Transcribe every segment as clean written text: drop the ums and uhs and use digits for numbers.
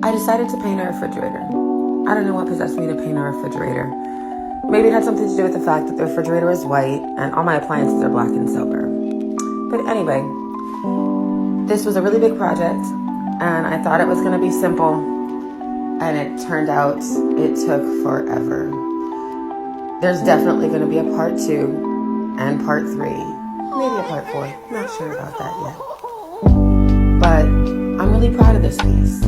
I decided to paint a refrigerator. I don't know what possessed me to paint a refrigerator. Maybe it had something to do with the fact that the refrigerator is white and all my appliances are black and silver. But anyway, this was a really big project and I thought it was going to be simple, and it turned out it took forever. There's definitely going to be a part 2 and part 3, maybe a part 4. I'm not sure about that yet. But I'm really proud of this piece.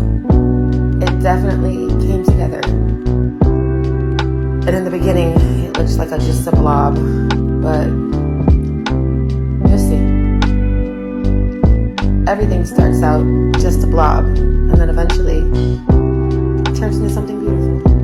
It definitely came together. And in the beginning, it looks like just a blob, but you'll see. Everything starts out just a blob, and then eventually it turns into something beautiful.